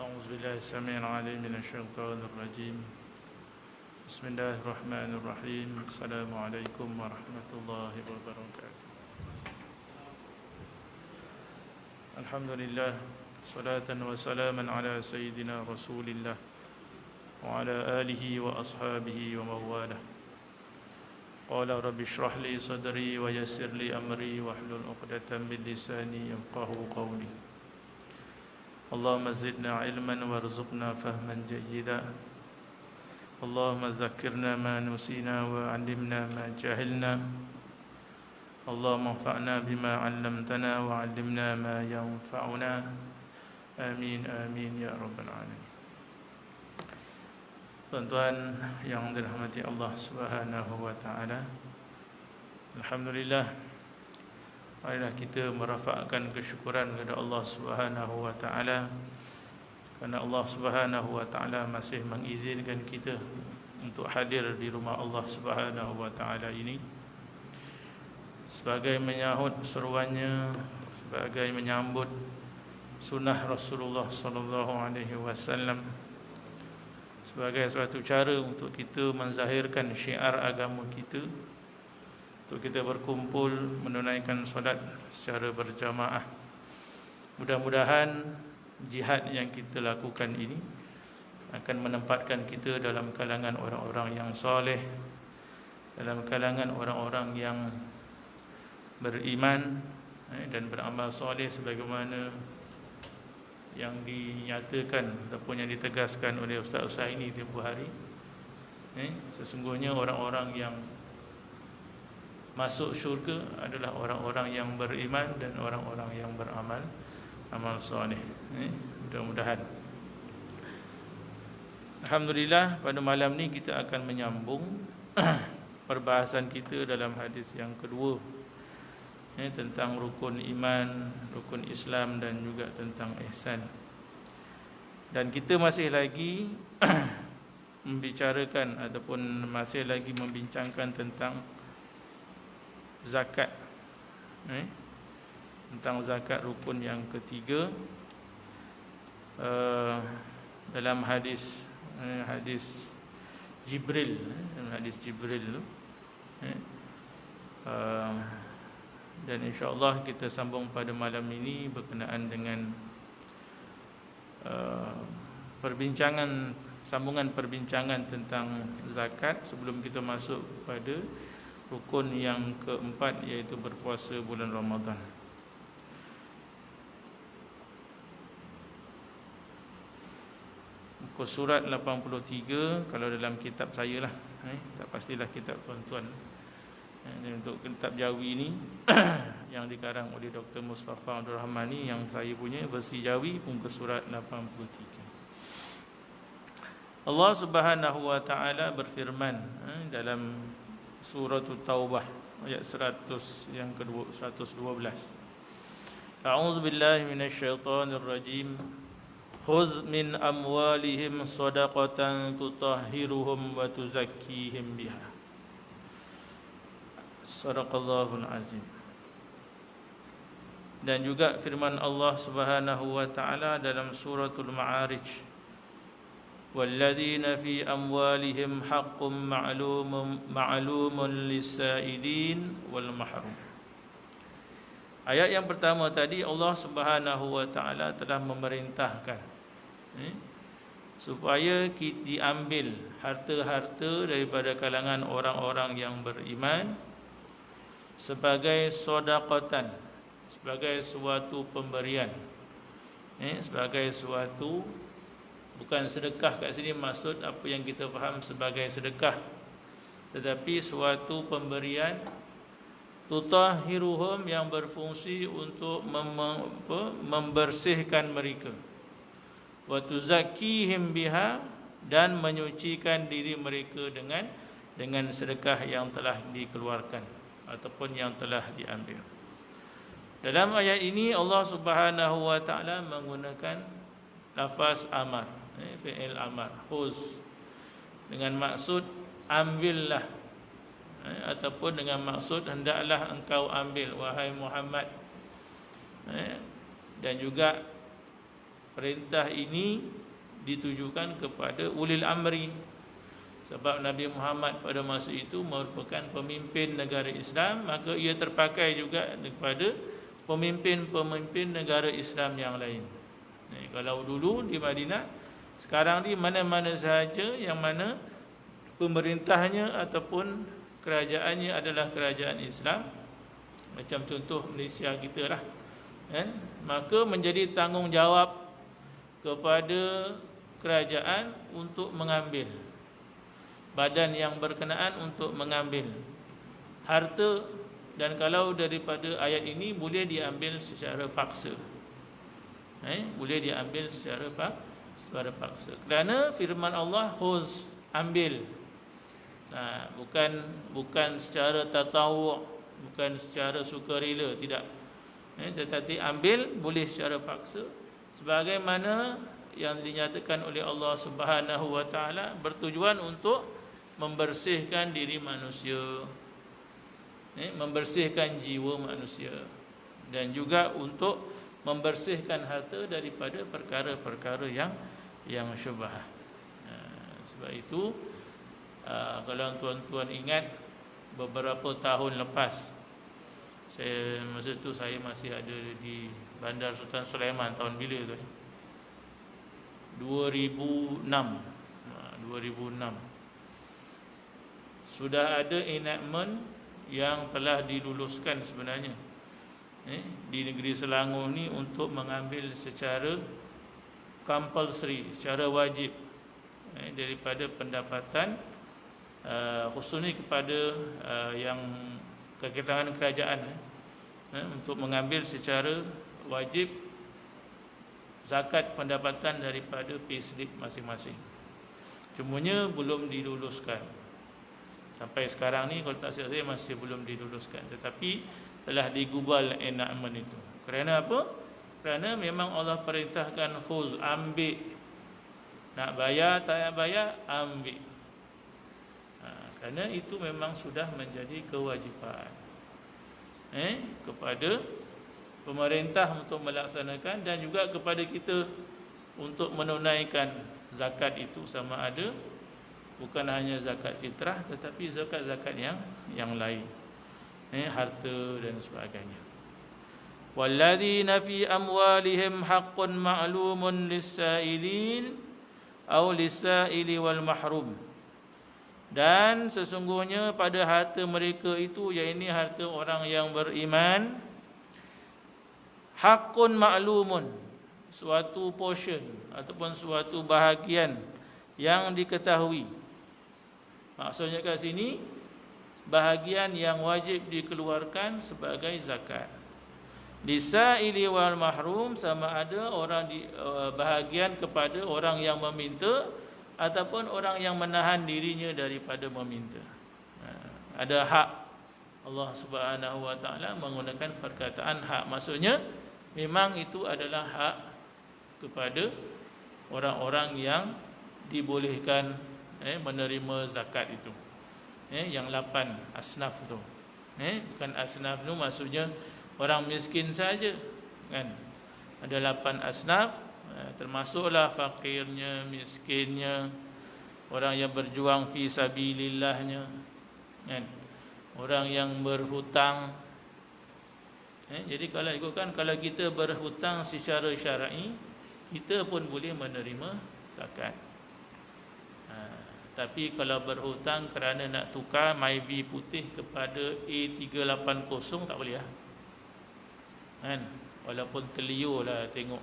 أعوذ بالله السميع العليم من الشيطان الرجيم. بسم الله الرحمن الرحيم. السلام عليكم ورحمة الله وبركاته. الحمد لله، صلاة وسلاما على سيدنا رسول الله وعلى آله وأصحابه ومن والاه. قال رب اشرح لي صدري ويسر لي أمري واحلل عقدة من لساني يفقهوا قولي. اللهم زدنا علما وارزقنا فهما جيدا. اللهم ذكرنا ما نسينا وعلمنا ما جهلنا. اللهم انفعنا بما علمتنا وعلمنا ما ينفعنا. آمين آمين ya rabbal alamin. Tuan-tuan yang dirahmati Allah Subhanahu wa taala, alhamdulillah, marilah kita merafakkan kesyukuran kepada Allah Subhanahu wa taala kerana Allah Subhanahu wa taala masih mengizinkan kita untuk hadir di rumah Allah Subhanahu wa taala ini sebagai menyahut seruannya, sebagai menyambut sunnah Rasulullah sallallahu alaihi wasallam, sebagai suatu cara untuk kita menzahirkan syiar agama kita, untuk kita berkumpul menunaikan solat secara berjamaah. Mudah-mudahan jihad yang kita lakukan ini akan menempatkan kita dalam kalangan orang-orang yang soleh, dalam kalangan orang-orang yang beriman dan beramal soleh sebagaimana yang dinyatakan ataupun yang ditegaskan oleh Ustaz-Ustaz ini tempoh hari. Sesungguhnya orang-orang yang masuk syurga adalah orang-orang yang beriman dan orang-orang yang beramal amal soleh. Mudah-mudahan. Alhamdulillah, pada malam ni kita akan menyambung perbahasan kita dalam hadis yang kedua, tentang rukun iman, rukun Islam dan juga tentang ihsan. Dan kita masih lagi membicarakan ataupun masih lagi membincangkan tentang zakat, tentang zakat rukun yang ketiga, dalam hadis Jibril, hadis Jibril tu, dan insya-Allah kita sambung pada malam ini berkenaan dengan sambungan perbincangan tentang zakat sebelum kita masuk pada rukun yang keempat, iaitu berpuasa bulan Ramadan. Muka surat 83 kalau dalam kitab saya lah, tak pastilah kitab tuan-tuan. Dan untuk kitab Jawi ini yang dikarang oleh Dr. Mustafa Abdul Rahman ni, yang saya punya versi Jawi, muka surat 83. Allah Subhanahu wa taala berfirman dalam surah Taubah ayat 100 yang kedua, 112. A'udzu billahi minasyaitonir rajim. Khudz min amwalihim shadaqatan tutahhiruhum wa tuzakkihim biha. Sadaqallahul azim. Dan juga firman Allah Subhanahu wa taala dalam suratul Ma'arij, walladzina fi amwalihim haqqun ma'lumun lis-sa'ilin wal mahrum. Ayat yang pertama tadi, Allah Subhanahu wa taala telah memerintahkan supaya diambil harta-harta daripada kalangan orang-orang yang beriman sebagai sedekatan, sebagai suatu pemberian, sebagai suatu, bukan sedekah kat sini maksud apa yang kita faham sebagai sedekah, tetapi suatu pemberian tutahhiruhum, yang berfungsi untuk membersihkan mereka, wa tuzakkihim biha, dan menyucikan diri mereka dengan sedekah yang telah dikeluarkan ataupun yang telah diambil. Dalam ayat ini Allah Subhanahu wa taala menggunakan lafaz amar, fi'il amar, khuz, dengan maksud ambillah, ataupun dengan maksud hendaklah engkau ambil wahai Muhammad. Dan juga perintah ini ditujukan kepada ulil amri, sebab Nabi Muhammad pada masa itu merupakan pemimpin negara Islam, maka ia terpakai juga kepada pemimpin-pemimpin negara Islam yang lain. Kalau dulu di Madinah, sekarang di mana-mana sahaja yang mana pemerintahnya ataupun kerajaannya adalah kerajaan Islam, macam contoh Malaysia kita lah, maka menjadi tanggungjawab kepada kerajaan untuk mengambil, badan yang berkenaan untuk mengambil harta. Dan kalau daripada ayat ini boleh diambil secara paksa, boleh diambil secara paksa, kerana firman Allah khuz, ambil, bukan secara tatawu', bukan secara sukarela, tidak, tetapi ambil boleh secara paksa, sebagaimana yang dinyatakan oleh Allah Subhanahu wa taala, bertujuan untuk membersihkan diri manusia, membersihkan jiwa manusia, dan juga untuk membersihkan harta daripada perkara-perkara yang syubhat. Sebab itu, kalau tuan-tuan ingat, beberapa tahun lepas, masa tu saya masih ada di Bandar Sultan Sulaiman, tahun bila tu? 2006. Sudah ada enactment yang telah diluluskan sebenarnya di negeri Selangor ni untuk mengambil secara compulsory, secara wajib, daripada pendapatan, khususnya kepada yang kekitangan kerajaan, untuk mengambil secara wajib zakat pendapatan daripada payslip masing-masing. Cumanya belum diluluskan. Sampai sekarang ni kalau tak silap saya masih belum diluluskan. Tetapi telah digubal enactment itu. Kerana apa? Kerana memang Allah perintahkan khuz, ambil. Nak bayar, tak nak bayar, ambil. Kerana itu memang sudah menjadi kewajipan kepada pemerintah untuk melaksanakan, dan juga kepada kita untuk menunaikan zakat itu, sama ada bukan hanya zakat fitrah tetapi zakat-zakat yang lain, harta dan sebagainya. Walladzina fi amwalihim haqqun ma'lumun lis-sa'ilin aw lis-sa'ili wal mahrum. Dan sesungguhnya pada harta mereka itu, iaitu harta orang yang beriman, haqqun ma'lumun, suatu portion ataupun suatu bahagian yang diketahui. Maksudnya kat sini, bahagian yang wajib dikeluarkan sebagai zakat. Lisaili wal mahrum, sama ada orang bahagian kepada orang yang meminta ataupun orang yang menahan dirinya daripada meminta. Ada hak. Allah Subhanahu wa taala menggunakan perkataan hak, maksudnya memang itu adalah hak kepada orang-orang yang dibolehkan menerima zakat itu. Yang 8 asnaf tu. Bukan asnaf tu maksudnya orang miskin saja, kan? Ada 8 asnaf, termasuklah fakirnya, miskinnya, orang yang berjuang fi sabilillahnya, kan? Orang yang berhutang. Jadi kalau ikutkan, kalau kita berhutang secara syar'i, kita pun boleh menerima zakat. Tapi kalau berhutang kerana nak tukar MyB putih kepada A380, tak boleh lah, kan? Walaupun terliur lah tengok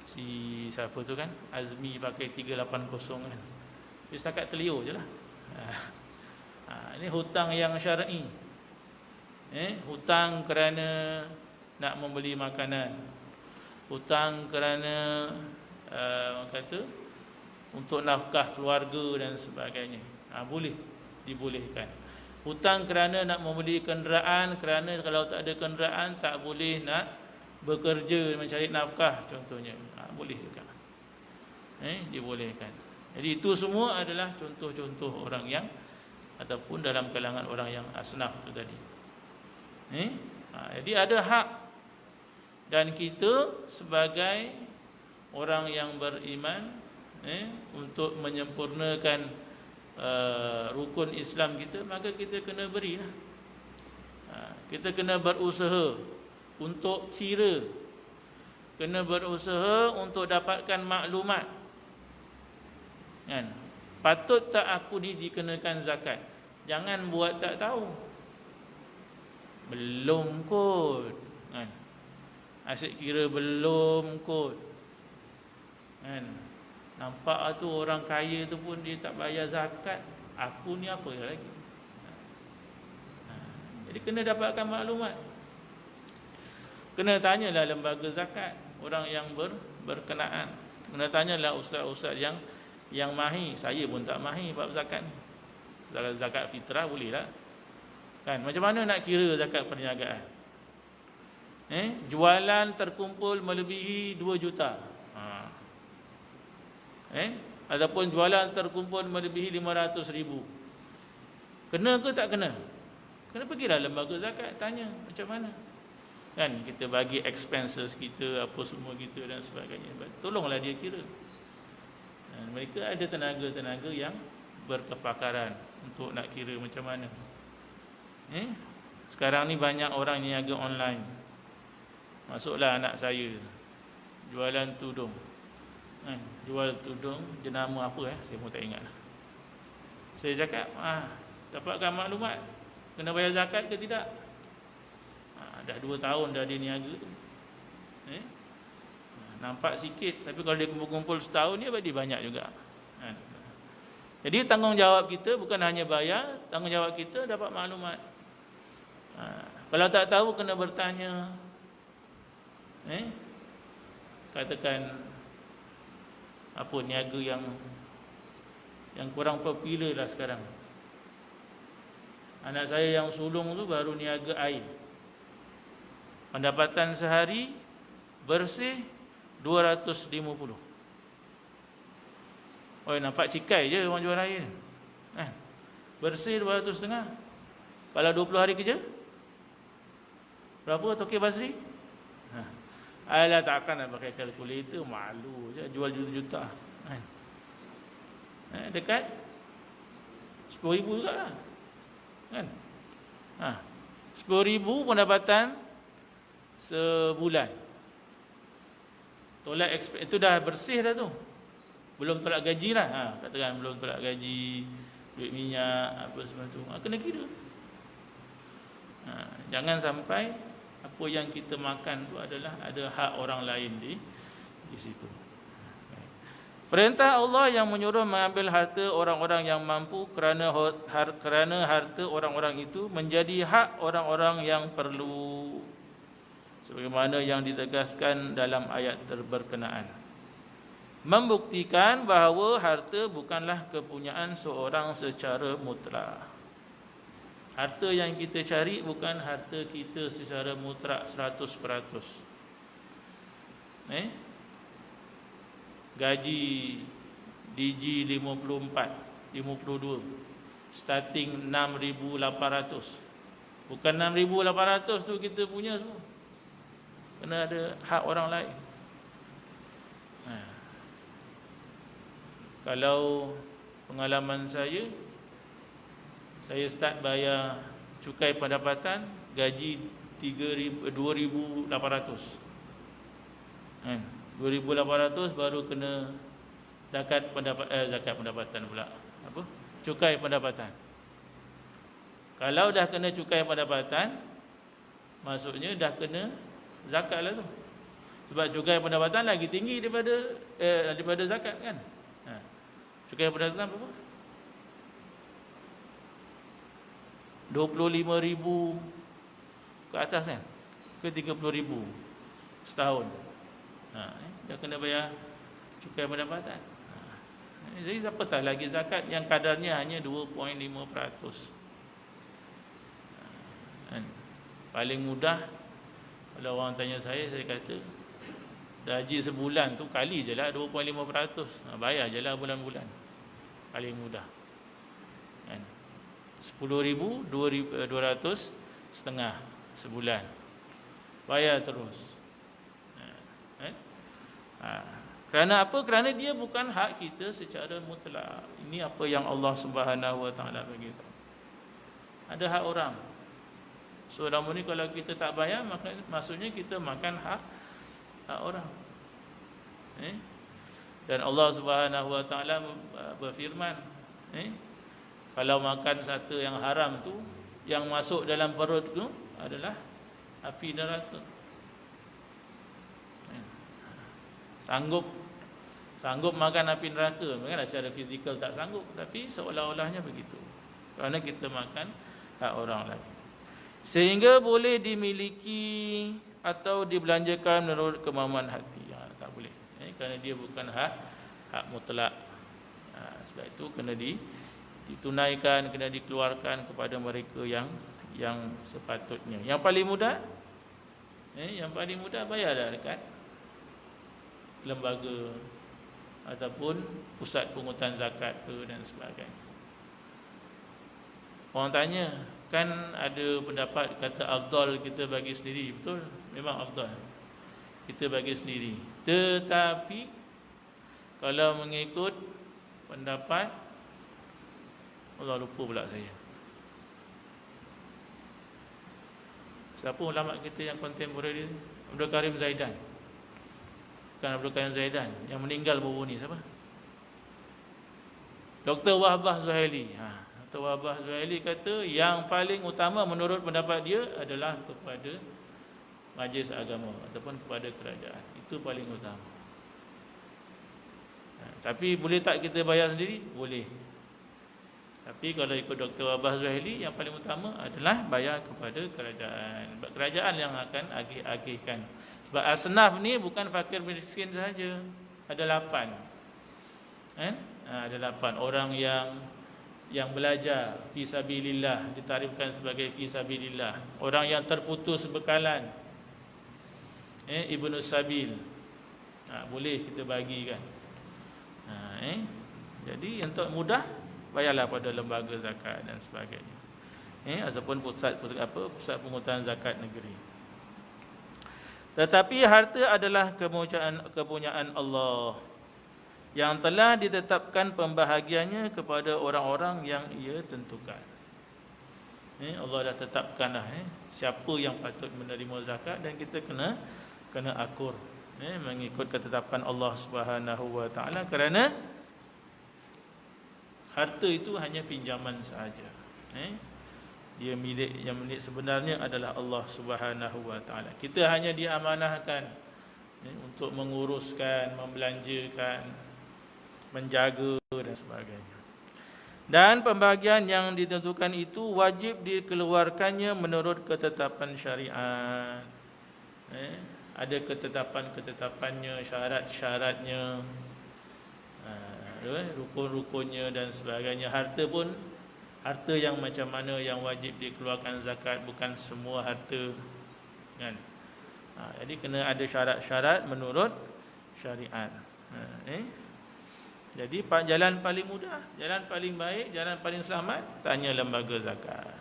si siapa tu kan, Azmi pakai 380 kan, dia setakat terliur je lah. Ini hutang yang syar'i. Hutang kerana nak membeli makanan, hutang kerana orang kata untuk nafkah keluarga dan sebagainya, boleh, dibolehkan. Hutang kerana nak membeli kenderaan, kerana kalau tak ada kenderaan tak boleh nak bekerja mencari nafkah contohnya, boleh juga, dibolehkan. Jadi itu semua adalah contoh-contoh orang yang, ataupun dalam kalangan orang yang asnaf itu tadi. Jadi ada hak, dan kita sebagai orang yang beriman, untuk menyempurnakan rukun Islam kita, maka kita kena berilah. Kita kena berusaha untuk kira, kena berusaha untuk dapatkan maklumat, kan? Patut tak aku ni dikenakan zakat? Jangan buat tak tahu. Belum kot, kan? Asyik kira belum kot, kan? Nampak tu orang kaya tu pun dia tak bayar zakat, aku ni apa lagi? Jadi kena dapatkan maklumat. Kena tanyalah lembaga zakat, orang yang berkenaan. Kena tanyalah ustaz-ustaz yang mahir. Saya pun tak mahir bab zakat ni. Zakat fitrah boleh lah, kan? Macam mana nak kira zakat perniagaan? Jualan terkumpul melebihi 2 juta. Ataupun jualan terkumpul melebihi 500,000. Kena ke tak kena? Kena pergilah lembaga zakat, tanya macam mana, kan? Kita bagi expenses kita, apa semua kita dan sebagainya. Tolonglah dia kira. Dan mereka ada tenaga-tenaga yang berkepakaran untuk nak kira macam mana. Sekarang ni banyak orang niaga online. Masuklah anak saya jualan tudung, jual tudung jenama apa, saya pun tak ingat. Saya cakap, dapatkan maklumat, kena bayar zakat ke tidak? Dah 2 tahun dah dia niaga tu. Nampak sikit, tapi kalau dia kumpul-kumpul setahun dia banyak juga. Jadi tanggungjawab kita bukan hanya bayar, tanggungjawab kita dapat maklumat. Kalau tak tahu kena bertanya. Katakan apa niaga yang kurang popular lah sekarang. Anak saya yang sulung tu baru niaga air. Pendapatan sehari bersih 250. Oh, nampak cikai je orang jual air. Bersih 250. Kalau 20 hari kerja berapa Tokyo Basri? Alah, takkan nak pakai kalkulator, malu je jual juta-juta. Dekat 10,000 juga lah, kan? 10,000 pendapatan sebulan. Tolak itu dah bersih dah tu. Belum tolak gaji lah. Katakan belum tolak gaji, duit minyak, apa semua tu. Kena kira. Jangan sampai apa yang kita makan tu adalah ada hak orang lain di situ. Perintah Allah yang menyuruh mengambil harta orang-orang yang mampu kerana harta orang-orang itu menjadi hak orang-orang yang perlu, sebagaimana yang ditegaskan dalam ayat berkenaan, membuktikan bahawa harta bukanlah kepunyaan seorang secara mutlak. Harta yang kita cari bukan harta kita secara mutlak 100%. Gaji DG 54, 52, starting 6,800. Bukan 6,800 tu kita punya semua. Kena ada hak orang lain. Kalau pengalaman saya start bayar cukai pendapatan gaji 2,800. 2,800 baru kena zakat pendapatan pula. Apa? Cukai pendapatan. Kalau dah kena cukai pendapatan, maksudnya dah kena zakat lah tu. Sebab cukai pendapatan lagi tinggi daripada zakat, kan? Cukai pendapatan berapa? 25,000 ke atas, kan? Ke 30,000 setahun. Dah kena bayar cukai pendapatan. Jadi apatah lagi zakat yang kadarnya hanya 2.5%. Paling mudah, kalau orang tanya saya kata gaji sebulan tu kali je lah 2.5%. Bayar je lah bulan-bulan. Paling mudah, kan? 10,000, 200 setengah sebulan. Bayar terus. Kerana apa? Kerana dia bukan hak kita secara mutlak. Ini apa yang Allah Subhanahu Wa Taala bagi tahu. Ada hak orang. So namun ni kalau kita tak bayar, maka maksudnya kita makan hak orang. Dan Allah Subhanahu Wa Taala berfirman, kalau makan satu yang haram tu, yang masuk dalam perut tu adalah api neraka. Sanggup makan api neraka. Bukanlah secara fizikal tak sanggup, tapi seolah-olahnya begitu. Kerana kita makan hak orang lain. Sehingga boleh dimiliki atau dibelanjakan menurut kemauan hati. Tak boleh. Kerana dia bukan hak mutlak. Sebab itu kena ditunaikan, kena dikeluarkan kepada mereka yang sepatutnya. Yang paling mudah, bayarlah dekat lembaga ataupun pusat pungutan zakat ke dan sebagainya. Orang tanya, kan ada pendapat kata afdal kita bagi sendiri. Betul, memang afdal kita bagi sendiri. Tetapi kalau mengikut pendapat, Allah lupa pula saya, siapa ulama kita yang kontemporari? Abdul Karim Zaidan. Bukan Abdul Karim Zaidan, yang meninggal baru ni siapa? Dr. Wahbah Zuhaili. Dr. Wahbah Zuhaili kata yang paling utama menurut pendapat dia adalah kepada majlis agama ataupun kepada kerajaan. Itu paling utama. Tapi boleh tak kita bayar sendiri? Boleh. Tapi kalau ikut Dr. Wahbah Zuhaili, yang paling utama adalah bayar kepada kerajaan. Kerajaan yang akan agih-agihkan. Sebab asnaf ni bukan fakir miskin sahaja. Ada 8. Ada 8 orang yang belajar fi sabilillah, ditarifkan sebagai fi sabilillah. Orang yang terputus bekalan, Ibnu Sabil, boleh kita bagikan. Jadi untuk mudah, bayarlah pada lembaga zakat dan sebagainya. Ataupun pusat pungutan zakat negeri. Tetapi harta adalah kepunyaan Allah yang telah ditetapkan pembahagiannya kepada orang-orang yang Ia tentukan. Allah dah tetapkan dah siapa yang patut menerima zakat, dan kita kena akur mengikut ketetapan Allah Subhanahu Wa Taala, kerana harta itu hanya pinjaman sahaja. Dia yang milik sebenarnya adalah Allah Subhanahu Wa Taala. Kita hanya diamanahkan untuk menguruskan, membelanjakan, menjaga dan sebagainya. Dan pembahagian yang ditentukan itu wajib dikeluarkannya menurut ketetapan syariat. Ada ketetapan-ketetapannya, syarat-syaratnya, rukun-rukunnya dan sebagainya. Harta yang macam mana yang wajib dikeluarkan zakat, bukan semua harta, kan? Jadi kena ada syarat-syarat menurut syariat. Jadi jalan paling mudah, jalan paling baik, jalan paling selamat, tanya lembaga zakat.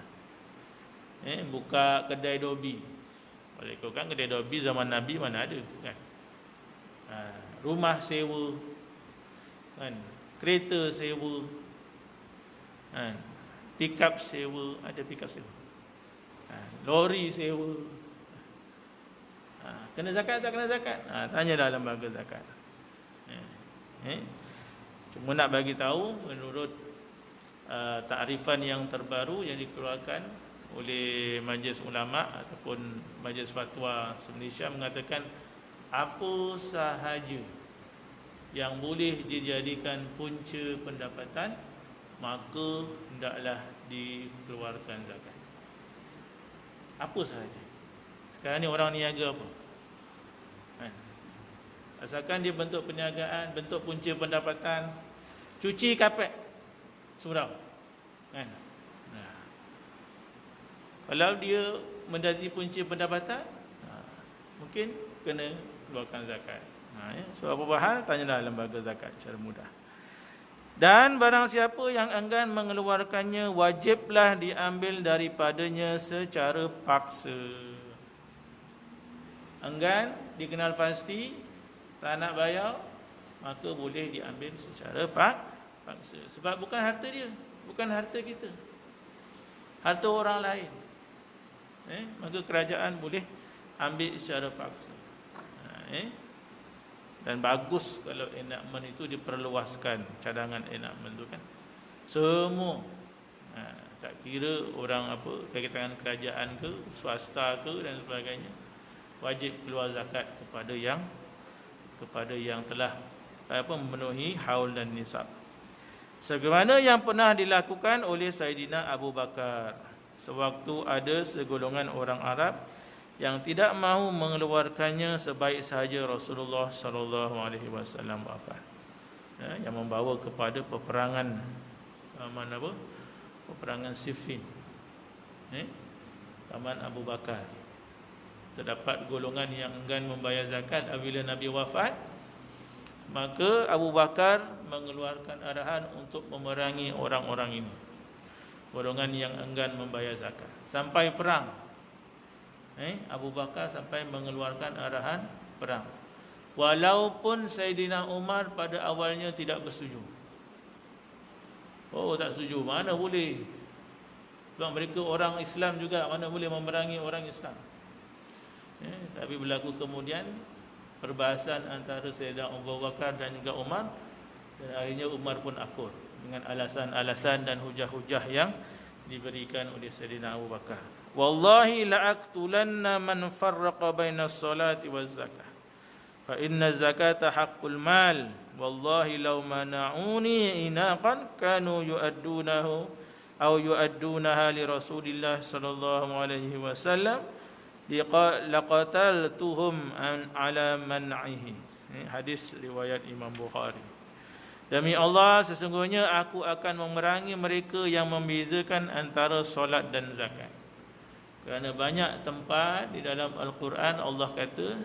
Buka kedai dobi. Boleh kau kan kedai dobi zaman Nabi mana ada, kan? Rumah sewa, kan? Kereta sewa, kan? Pickup sewa, ada pickup sewa. Lori sewa. Kena zakat tak kena zakat? Tanyalah lembaga zakat. Cuma nak bagi tahu menurut takrifan yang terbaru yang dikeluarkan oleh Majlis Ulama ataupun Majlis Fatwa Malaysia, mengatakan apa sahaja yang boleh dijadikan punca pendapatan, maka hendaklah dikeluarkan zakat. Apa sahaja. Sekarang ni orang niaga apa? Asalkan dia bentuk perniagaan, bentuk punca pendapatan, cuci kapet, surau, kan? Kalau dia menjadi punca pendapatan, mungkin kena keluarkan zakat. So apa hal, tanyalah lembaga zakat secara mudah. Dan barang siapa yang enggan mengeluarkannya, wajiblah diambil daripadanya secara paksa. Enggan, dikenal pasti, tak nak bayar, maka boleh diambil secara paksa. Sebab bukan harta dia, bukan harta kita, harta orang lain. Maka kerajaan boleh ambil secara paksa. Dan bagus kalau enactment itu diperluaskan, cadangan enactment itu kan. Semua, tak kira orang apa, kaitan dengan kerajaan ke, swasta ke dan sebagainya, wajib keluar zakat kepada yang telah memenuhi haul dan nisab. Sebagaimana yang pernah dilakukan oleh Saidina Abu Bakar sewaktu ada segolongan orang Arab yang tidak mahu mengeluarkannya sebaik sahaja Rasulullah sallallahu alaihi wasallam wafat. Yang membawa kepada peperangan peperangan Siffin. Zaman Abu Bakar. Terdapat golongan yang enggan membayar zakat apabila Nabi wafat, maka Abu Bakar mengeluarkan arahan untuk memerangi orang-orang ini, golongan yang enggan membayar zakat, sampai perang. Abu Bakar sampai mengeluarkan arahan perang, walaupun Saidina Umar pada awalnya tidak bersetuju. Tak setuju, mana boleh, sebab mereka orang Islam juga, mana boleh memerangi orang Islam. Tapi berlaku kemudian perbahasan antara Sayyidina Abu Bakar dan juga Umar, dan akhirnya Umar pun akur dengan alasan-alasan dan hujah-hujah yang diberikan oleh Sayyidina Abu Bakar. Wallahi la'aqtulanna man farraqa baina as-salati waz-zakah fa inna zakata haqqul mal wallahi law mana'uni inaqan kanu yu'addunahu aw yu'addunaha li Rasulillah sallallahu alaihi wasallam laqataltuhum ala man'ihi. Hadis riwayat Imam Bukhari. Demi Allah, sesungguhnya aku akan memerangi mereka yang membezakan antara solat dan zakat. Kerana banyak tempat di dalam Al-Quran Allah kata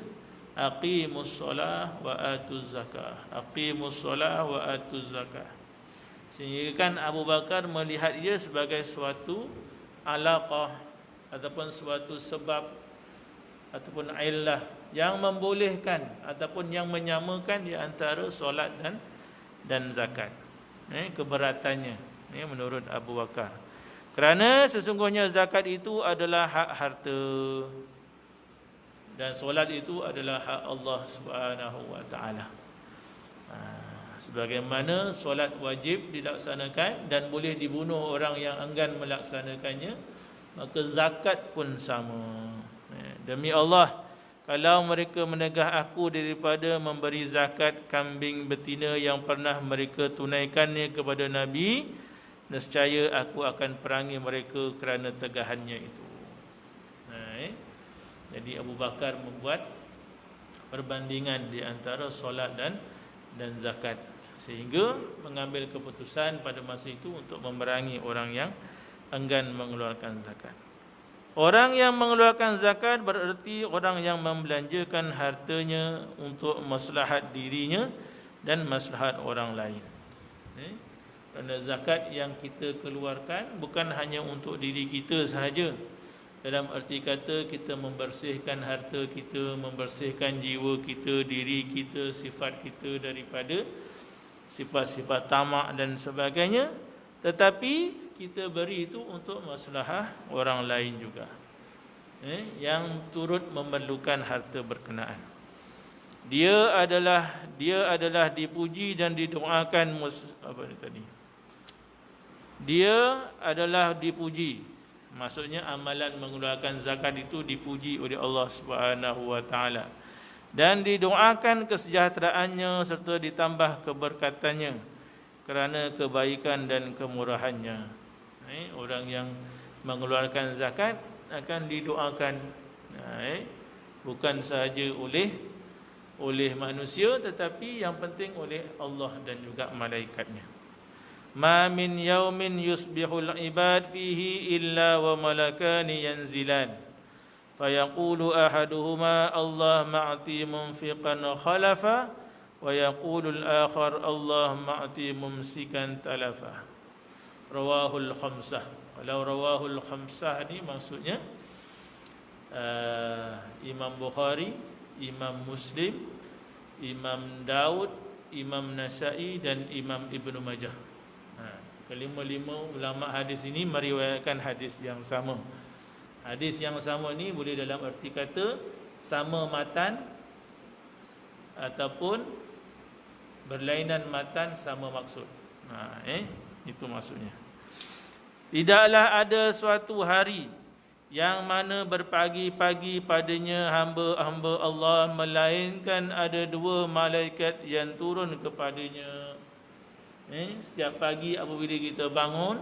aqimus solah wa atuz zakah, aqimus solah wa atuz zakah. Sehingga kan Abu Bakar melihat ia sebagai suatu alaqah ataupun suatu sebab ataupun illah yang membolehkan ataupun yang menyamakan di antara solat dan zakat. Keberatannya menurut Abu Bakar. Kerana sesungguhnya zakat itu adalah hak harta dan solat itu adalah hak Allah Subhanahu wa taala. Sebagaimana solat wajib dilaksanakan dan boleh dibunuh orang yang enggan melaksanakannya, maka zakat pun sama. Demi Allah, kalau mereka menegah aku daripada memberi zakat kambing betina yang pernah mereka tunaikannya kepada Nabi, nescaya aku akan perangi mereka kerana tegahannya itu. Jadi Abu Bakar membuat perbandingan di antara solat dan zakat, sehingga mengambil keputusan pada masa itu untuk memerangi orang yang enggan mengeluarkan zakat. Orang yang mengeluarkan zakat bererti orang yang membelanjakan hartanya untuk maslahat dirinya dan maslahat orang lain. Kerana zakat yang kita keluarkan bukan hanya untuk diri kita sahaja. Dalam arti kata kita membersihkan harta kita, membersihkan jiwa kita, diri kita, sifat kita daripada sifat-sifat tamak dan sebagainya. Tetapi kita beri itu untuk maslahah orang lain juga, yang turut memerlukan harta berkenaan. Dia adalah dipuji dan didoakan. Dia adalah dipuji. Maksudnya amalan mengeluarkan zakat itu dipuji oleh Allah Subhanahu wa taala dan didoakan kesejahteraannya serta ditambah keberkatannya kerana kebaikan dan kemurahannya. Orang yang mengeluarkan zakat akan didoakan, bukan sahaja oleh manusia, tetapi yang penting oleh Allah dan juga malaikatnya. Ma min yaumin yusbihul ibad fihi illa wa malakani yanzilan fayaqulu ahaduhuma Allah ma'ti munfiqan khalafa wa yaqulu al-akhar Allah ma'ti mumsikan talafa. Rawahul khamsah. Kalau rawahul khamsah ni maksudnya Imam Bukhari, Imam Muslim, Imam Daud, Imam Nasa'i dan Imam Ibnu Majah. Kelima-lima ulama hadis ini meriwayatkan hadis yang sama. Hadis yang sama ni boleh dalam arti kata sama matan ataupun berlainan matan sama maksud. Itu maksudnya. Tidaklah ada suatu hari yang mana berpagi-pagi padanya hamba-hamba Allah, melainkan ada dua malaikat yang turun kepadanya. Setiap pagi apabila kita bangun,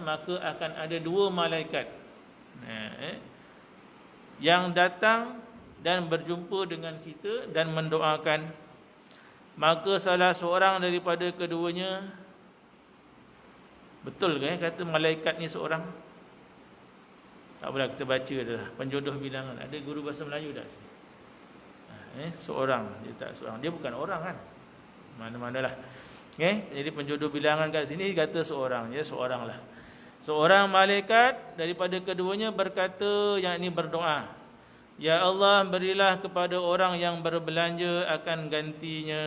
maka akan ada dua malaikat yang datang dan berjumpa dengan kita dan mendoakan. Maka salah seorang daripada keduanya, betul ke kata malaikat ni seorang? Tak boleh kita baca dah. Penjodoh bilangan. Ada guru bahasa Melayu tak? Seorang. Dia tak seorang. Dia bukan orang kan? Mana-manalah. Jadi penjodoh bilangan kat sini kata seorang. Ya, seorang lah. Seorang malaikat daripada keduanya berkata, yang ini berdoa, Ya Allah, berilah kepada orang yang berbelanja akan gantinya.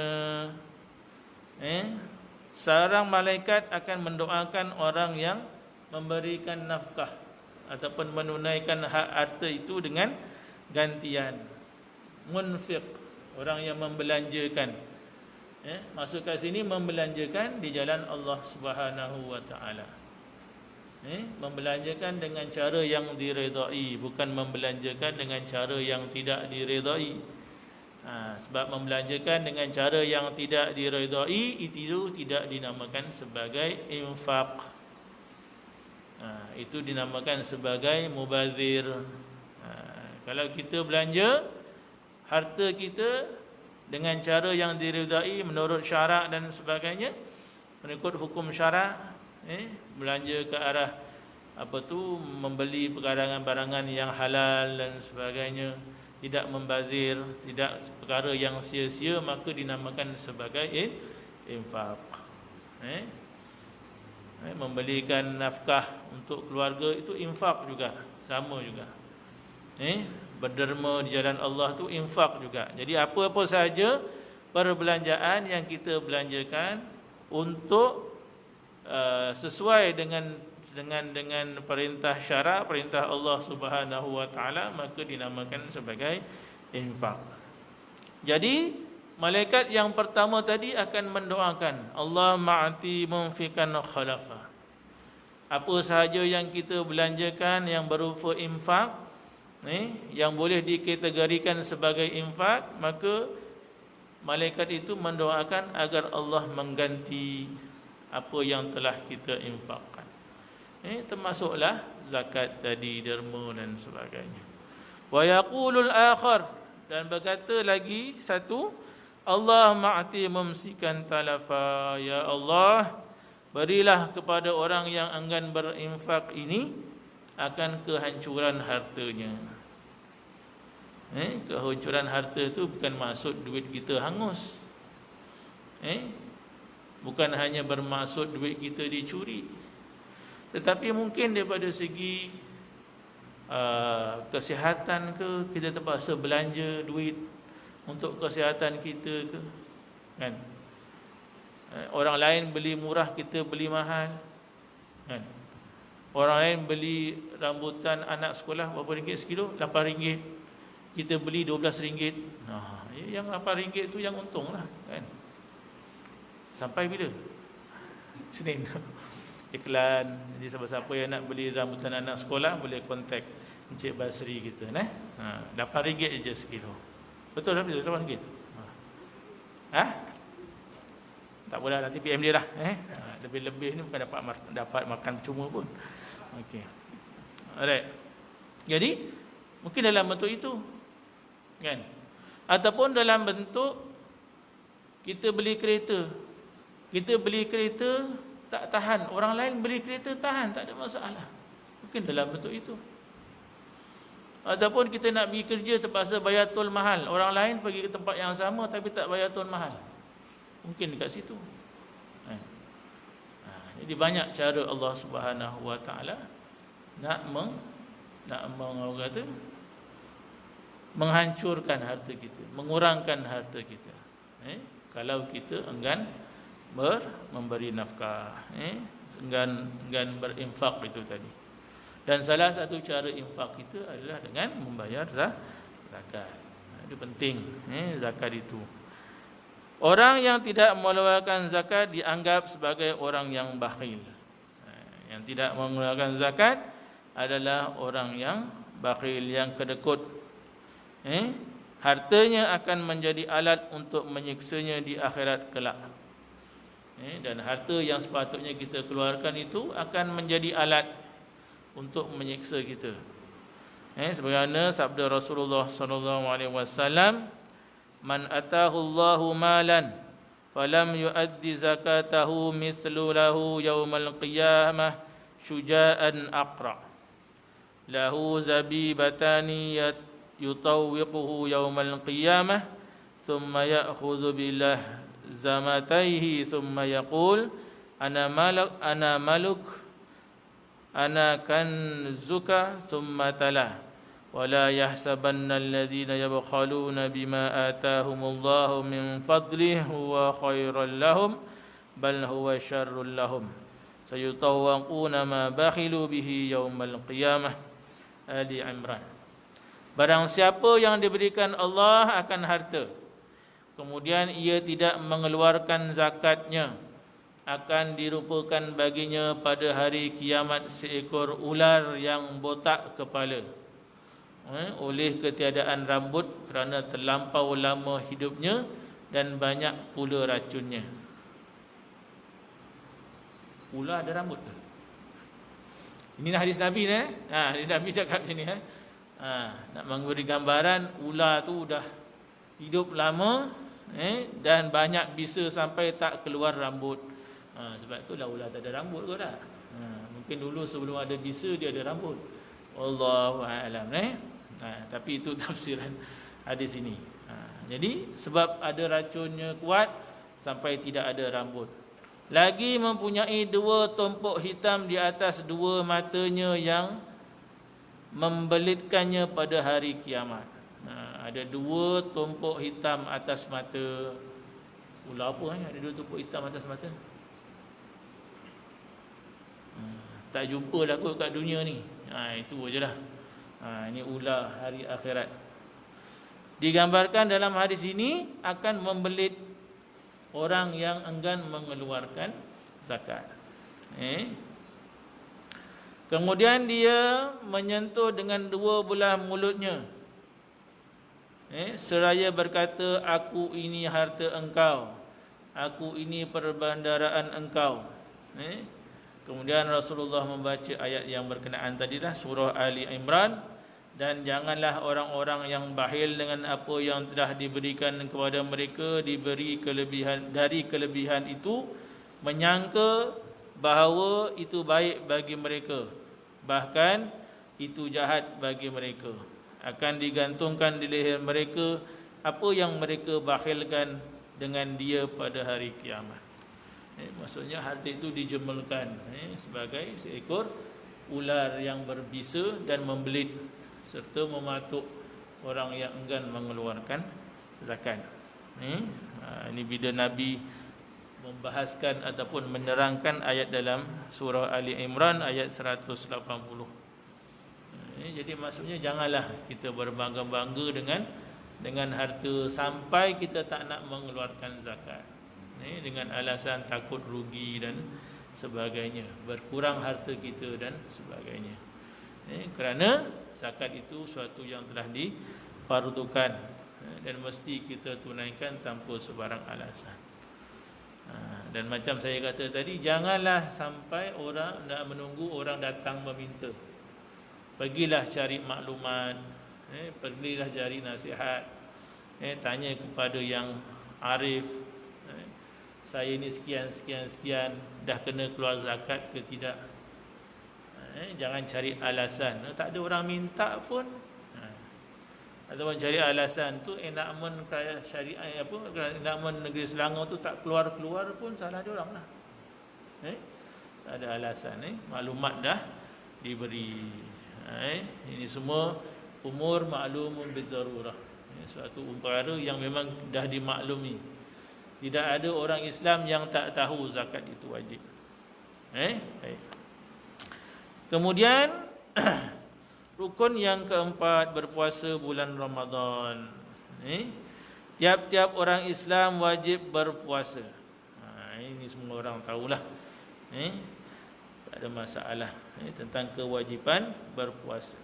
Seorang malaikat akan mendoakan orang yang memberikan nafkah ataupun menunaikan hak harta itu dengan gantian. Munfiq, orang yang membelanjakan. Masuk kat sini membelanjakan di jalan Allah Subhanahu wa taala. Membelanjakan dengan cara yang diredai, bukan membelanjakan dengan cara yang tidak diredai. Sebab membelanjakan dengan cara yang tidak diredai itu tidak dinamakan sebagai infak. Itu dinamakan sebagai mubazir. Kalau kita belanja harta kita dengan cara yang diredai menurut syarak dan sebagainya, mengikut hukum syarak, belanja ke arah membeli perkarangan-barangan yang halal dan sebagainya, tidak membazir, tidak perkara yang sia-sia, maka dinamakan sebagai infak. Membelikan nafkah untuk keluarga itu infak juga, sama juga. Berderma di jalan Allah tu infak juga. Jadi apa-apa saja perbelanjaan yang kita belanjakan untuk sesuai dengan perintah syarak, perintah Allah Subhanahu wa taala, maka dinamakan sebagai infak. Jadi malaikat yang pertama tadi akan mendoakan, Allah ma'ati munfikan khalafa. Apa sahaja yang kita belanjakan yang berupa infak, yang boleh dikategorikan sebagai infak, maka malaikat itu mendoakan agar Allah mengganti apa yang telah kita infakkan. Termasuklah zakat tadi, derma dan sebagainya. Wa yaqulul akhar, dan berkata lagi satu, Allah ma'ati mumsikan talafa. Ya Allah, berilah kepada orang yang enggan berinfak ini akan kehancuran hartanya. Kehancuran harta itu bukan maksud duit kita hangus. Bukan hanya bermaksud duit kita dicuri, tetapi mungkin daripada segi kesihatan ke, kita terpaksa belanja duit untuk kesihatan kita ke, kan? Orang lain beli murah, kita beli mahal, kan? Orang lain beli rambutan anak sekolah berapa ringgit sekilo? RM8. Kita beli RM12. Yang RM8 itu yang untung lah, kan? Sampai bila? Senin. Iklan. Jadi siapa-siapa yang nak beli rambutan anak sekolah boleh kontak Encik Basri kita, RM8 je sekilo. Betul tak? RM8. Tak boleh, nanti PM dia lah. Lebih-lebih ni bukan dapat makan cuma pun. Okey. Alright. Jadi mungkin dalam bentuk itu, kan? Ataupun dalam bentuk kita beli kereta. Kita beli kereta tak tahan, orang lain beli kereta tahan, tak ada masalah. Mungkin dalam bentuk itu. Ataupun kita nak pergi kerja terpaksa bayar tol mahal, orang lain pergi ke tempat yang sama tapi tak bayar tol mahal. Mungkin dekat situ. Jadi banyak cara Allah Subhanahu wa taala nak menghancurkan harta kita, mengurangkan harta kita. kalau kita enggan memberi nafkah, enggan berinfak itu tadi. Dan salah satu cara infak kita adalah dengan membayar zakat. Itu penting, zakat itu. Orang yang tidak mengeluarkan zakat dianggap sebagai orang yang bakhil. Yang tidak mengeluarkan zakat adalah orang yang bakhil, yang kedekut. Hartanya akan menjadi alat untuk menyiksanya di akhirat kelak. Dan harta yang sepatutnya kita keluarkan itu akan menjadi alat untuk menyiksa kita. Sebagaimana sabda Rasulullah sallallahu alaihi wasallam, "Man atahu Allahu malan falam yuaddi zakatahu mithlu lahu yaumal qiyamah syuja'an aqra lahu zabibatani yutawwiquhu yaumal qiyamah thumma ya'khudhu billah zamataihi thumma yaqul ana maluk ana kanzuka thumma tala wala yahsabanna alladhina yabkhaluna bima atahumullahu min fadlihi huwa khairal lahum bal huwa syarrul lahum sayutawwaquna ma bakhilu bihi yaumal qiyamah." Ali Imran. Barang siapa yang diberikan Allah akan harta, kemudian ia tidak mengeluarkan zakatnya, akan dirupakan baginya pada hari kiamat seekor ular yang botak kepala, oleh ketiadaan rambut kerana terlampau lama hidupnya dan banyak pula racunnya. Ular ada rambut ke? Ini hadis Nabi ni. Hadis Nabi cakap macam ni. Nak memberi gambaran, ular tu dah hidup lama, dan banyak bisa sampai tak keluar rambut. Sebab itulah ular tak ada rambut ke tak? Mungkin dulu sebelum ada bisa dia ada rambut. Wallahu a'lam. Tapi itu tafsiran hadis ini. Jadi sebab ada racunnya kuat sampai tidak ada rambut. Lagi mempunyai 2 tumpuk hitam di atas 2 matanya yang membelitkannya pada hari kiamat. Ada 2 tumpuk hitam atas mata. Ular apa ada 2 tumpuk hitam atas mata? Tak jumpa dah kot kat dunia ni. Itu je lah. Ini ular hari akhirat. Digambarkan dalam hadis ini akan membelit orang yang enggan mengeluarkan zakat. Kemudian dia menyentuh dengan 2 belah mulutnya, seraya berkata, "Aku ini harta engkau, aku ini perbendaharaan engkau." Kemudian Rasulullah membaca ayat yang berkenaan tadilah, surah Ali Imran, "Dan janganlah orang-orang yang bakhil dengan apa yang telah diberikan kepada mereka diberi kelebihan dari kelebihan itu, menyangka bahawa itu baik bagi mereka, bahkan itu jahat bagi mereka. Akan digantungkan di leher mereka apa yang mereka bakhilkan dengan dia pada hari kiamat." Maksudnya harta itu dijemelkan sebagai seekor ular yang berbisa dan membelit serta mematuk orang yang enggan mengeluarkan zakat. Ini bila Nabi membahaskan ataupun menerangkan ayat dalam surah Ali Imran ayat 180. Jadi maksudnya janganlah kita berbangga-bangga dengan harta sampai kita tak nak mengeluarkan zakat, dengan alasan takut rugi dan sebagainya, berkurang harta kita dan sebagainya. Kerana zakat itu suatu yang telah difardukan dan mesti kita tunaikan tanpa sebarang alasan. Dan macam saya kata tadi, janganlah sampai orang nak menunggu orang datang meminta. Pergilah cari maklumat, pergilah cari nasihat, tanya kepada yang arif, saya ni sekian, dah kena keluar zakat ke tidak. Jangan cari alasan, tak ada orang minta pun, ataupun cari alasan tu enakmen syariah enakmen negeri Selangor tu tak keluar-keluar pun salah dia orang lah. Tak ada alasan, maklumat dah diberi. Ini semua umur maklumun bidarurah, suatu perkara yang memang dah dimaklumi. Tidak ada orang Islam yang tak tahu zakat itu wajib. Baik. Kemudian rukun yang keempat, berpuasa bulan Ramadan. Tiap-tiap orang Islam wajib berpuasa. Ini semua orang tahulah. Tak ada masalah tentang kewajipan berpuasa.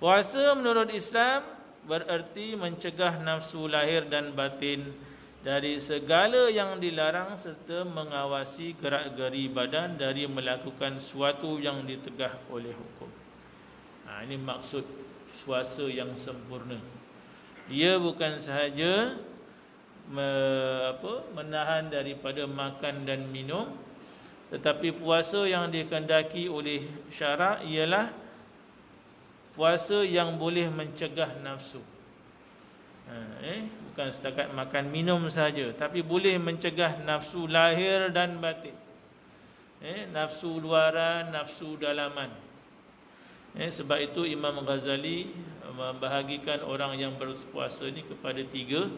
Puasa menurut Islam bererti mencegah nafsu lahir dan batin dari segala yang dilarang serta mengawasi gerak-geri badan dari melakukan sesuatu yang ditegah oleh hukum. Ini maksud puasa yang sempurna. Ia bukan sahaja menahan daripada makan dan minum, tetapi puasa yang dikehendaki oleh syarak ialah puasa yang boleh mencegah nafsu. Bukan setakat makan minum saja, tapi boleh mencegah nafsu lahir dan batin. Nafsu luaran, nafsu dalaman. Sebab itu Imam Ghazali membahagikan orang yang berpuasa ini kepada tiga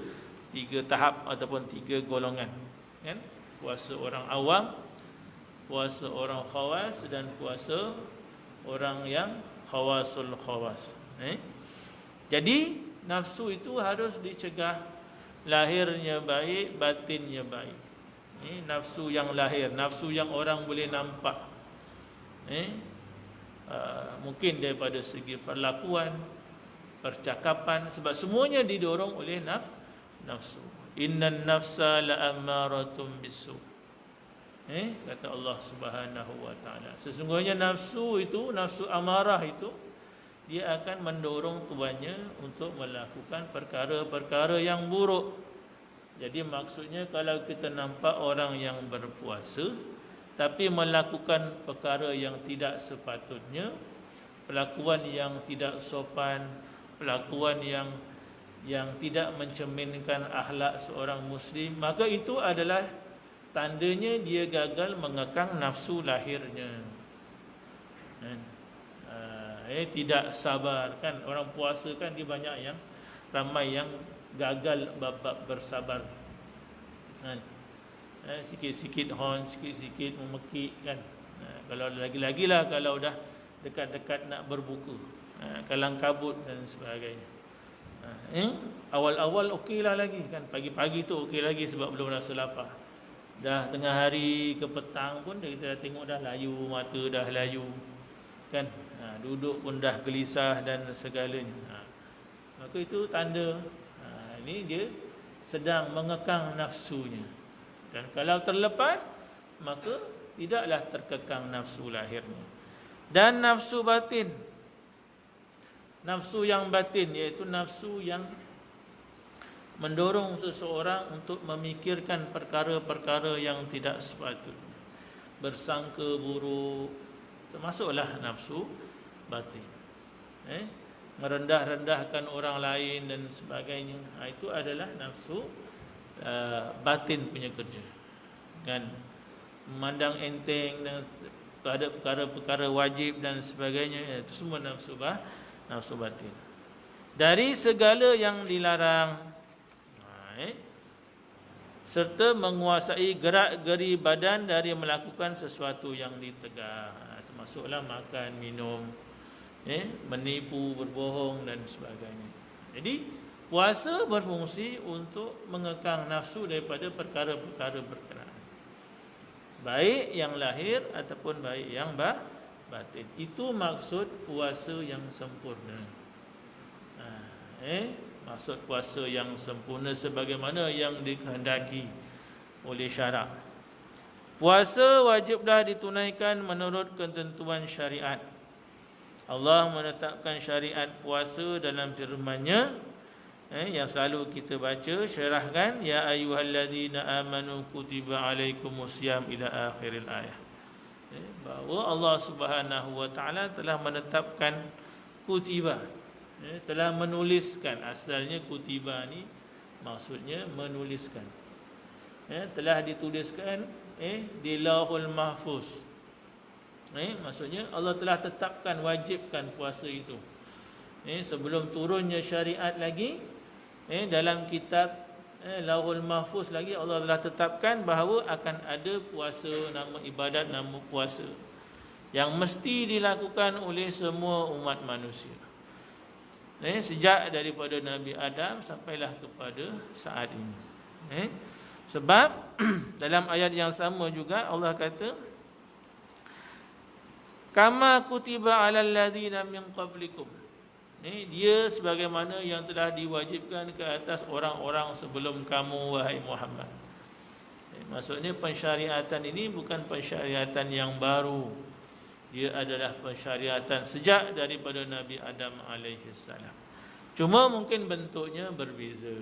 tahap ataupun tiga golongan. Puasa orang awam, puasa orang khawas, dan puasa orang yang khawasul khawas. Jadi nafsu itu harus dicegah, lahirnya baik, batinnya baik. Nafsu yang lahir, nafsu yang orang boleh nampak. Mungkin daripada segi perlakuan, percakapan, sebab semuanya didorong oleh nafsu. Innan nafsa la'ammaratun bisu. Kata Allah Subhanahu wa taala, sesungguhnya nafsu itu, nafsu amarah itu, dia akan mendorong tuannya untuk melakukan perkara-perkara yang buruk. Jadi maksudnya kalau kita nampak orang yang berpuasa tapi melakukan perkara yang tidak sepatutnya, perlakuan yang tidak sopan, perlakuan yang tidak mencerminkan akhlak seorang muslim, maka itu adalah tandanya dia gagal mengekang nafsu lahirnya. Tidak sabar kan, orang puasa kan dia banyak yang ramai yang gagal bab bersabar. Sikit-sikit horn, sikit-sikit memekik kan. Kalau lagi-lagi lah kalau dah dekat-dekat nak berbuka, kalang kabut dan sebagainya. Awal-awal okeylah lagi kan, pagi-pagi tu okey lagi sebab belum rasa lapar. Dah tengah hari ke petang pun kita dah tengok dah layu, mata dah layu kan, duduk pun dah gelisah dan segalanya. Maka itu tanda ini dia sedang mengekang nafsunya. Dan kalau terlepas, maka tidaklah terkekang nafsu lahirnya. Dan nafsu batin, nafsu yang batin, iaitu nafsu yang mendorong seseorang untuk memikirkan perkara-perkara yang tidak sepatutnya, bersangka buruk, termasuklah nafsu batin. Merendah-rendahkan orang lain dan sebagainya, itu adalah nafsu batin punya kerja kan. Memandang enteng dan pada perkara-perkara wajib dan sebagainya, itu semua nafsu batin. Dari segala yang dilarang, serta menguasai gerak-geri badan dari melakukan sesuatu yang ditegak, termasuklah makan, minum, menipu, berbohong dan sebagainya. Jadi puasa berfungsi untuk mengekang nafsu daripada perkara-perkara berkenaan, baik yang lahir ataupun baik yang batin. Itu maksud puasa yang sempurna. Maksud puasa yang sempurna sebagaimana yang dikehendaki oleh syarak. Puasa wajiblah ditunaikan menurut ketentuan syariat. Allah menetapkan syariat puasa dalam firman-Nya yang selalu kita baca, syarahkan, ya ayyuhallazina amanu kutiba alaikumusiyam ila akhiril ayat. Bahawa Allah Subhanahu wa taala telah menetapkan kutiba, telah menuliskan. Asalnya kutiba ni maksudnya menuliskan, telah dituliskan di Lauhul Mahfuz. Maksudnya Allah telah tetapkan, wajibkan puasa itu sebelum turunnya syariat lagi. Dalam kitab Lauhul Mahfuz lagi Allah telah tetapkan bahawa akan ada puasa, nama ibadat, nama puasa yang mesti dilakukan oleh semua umat manusia. Sejak daripada Nabi Adam sampailah kepada saat ini. Sebab dalam ayat yang sama juga Allah kata, kama kutiba alal ladzina min qablikum. Dia sebagaimana yang telah diwajibkan ke atas orang-orang sebelum kamu, wahai Muhammad. Maksudnya pensyariatan ini bukan pensyariatan yang baru. Dia adalah pensyariatan sejak daripada Nabi Adam alaihissalam. Cuma mungkin bentuknya berbeza.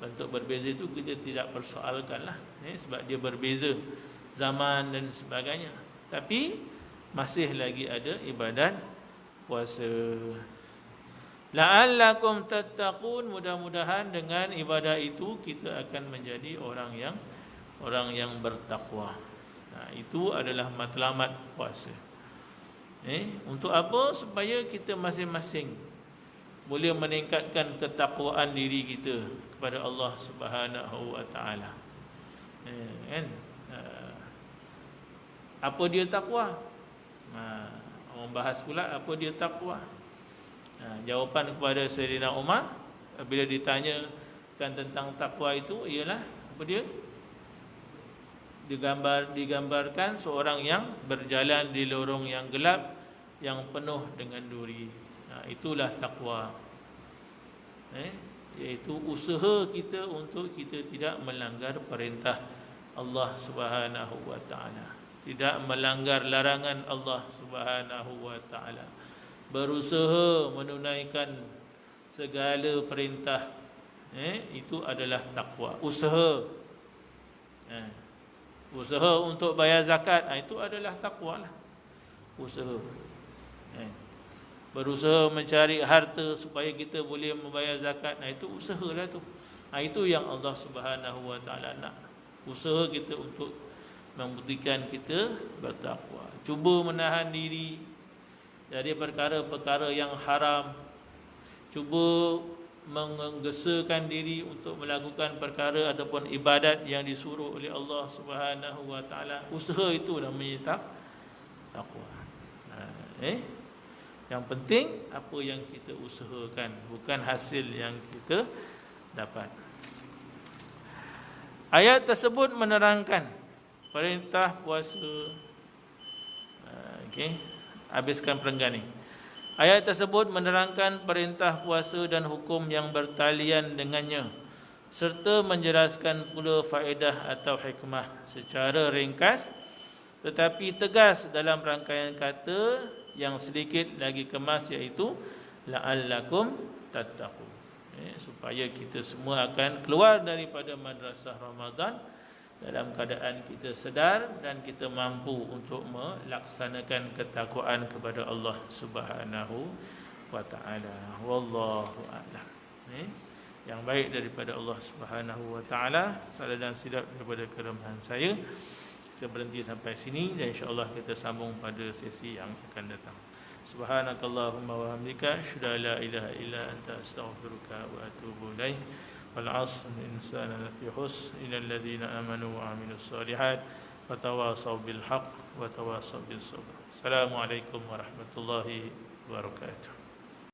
Bentuk berbeza itu kita tidak persoalkanlah, sebab dia berbeza zaman dan sebagainya. Tapi masih lagi ada ibadat puasa. La'allakum tattaqun, mudah-mudahan dengan ibadah itu kita akan menjadi orang yang bertakwa. Itu adalah matlamat puasa. Untuk apa? Supaya kita masing-masing boleh meningkatkan ketakwaan diri kita kepada Allah Subhanahu wa taala. Apa dia takwa? Orang bahas pula apa dia takwa. Jawapan kepada Sayyidina Umar bila ditanyakan tentang takwa itu ialah apa dia? Digambarkan seorang yang berjalan di lorong yang gelap yang penuh dengan duri. Itulah takwa. Iaitu usaha kita untuk kita tidak melanggar perintah Allah Subhanahu wa taala, tidak melanggar larangan Allah Subhanahu wa taala, berusaha menunaikan segala perintah. Itu adalah takwa. Usaha untuk bayar zakat, itu adalah takwa lah. Usaha. Berusaha mencari harta supaya kita boleh membayar zakat, itu usahalah tu. Itu yang Allah Subhanahu wa taala nak. Usaha kita untuk membuktikan kita bertakwa. Cuba menahan diri dari perkara-perkara yang haram. Cuba menggesakan diri untuk melakukan perkara ataupun ibadat yang disuruh oleh Allah Subhanahu wa taala. Usaha itu namanya takwa. Yang penting apa yang kita usahakan, bukan hasil yang kita dapat. Ayat tersebut menerangkan perintah puasa. Habiskan perenggan ni. Ayat tersebut menerangkan perintah puasa dan hukum yang bertalian dengannya, serta menjelaskan pula faedah atau hikmah secara ringkas tetapi tegas dalam rangkaian kata yang sedikit lagi kemas, iaitu la'allakum tattaqun. Supaya kita semua akan keluar daripada madrasah Ramadan dalam keadaan kita sedar dan kita mampu untuk melaksanakan ketakwaan kepada Allah Subhanahu wa taala. Wallahu a'lam. Yang baik daripada Allah Subhanahu wa taala, salah dan silap daripada kelemahan saya. Kita berhenti sampai sini dan insya-Allah kita sambung pada sesi yang akan datang. Subhanakallahumma wa hamdika asyhadu an la ilaha illa anta astaghfiruka wa atubu ilaik. Wal 'asr insana lafi khusr illa alladziina aamanu wa 'amilus shalihat wa tawassaw bil haqq wa tawassaw bis sabr. Assalamualaikum warahmatullahi wabarakatuh.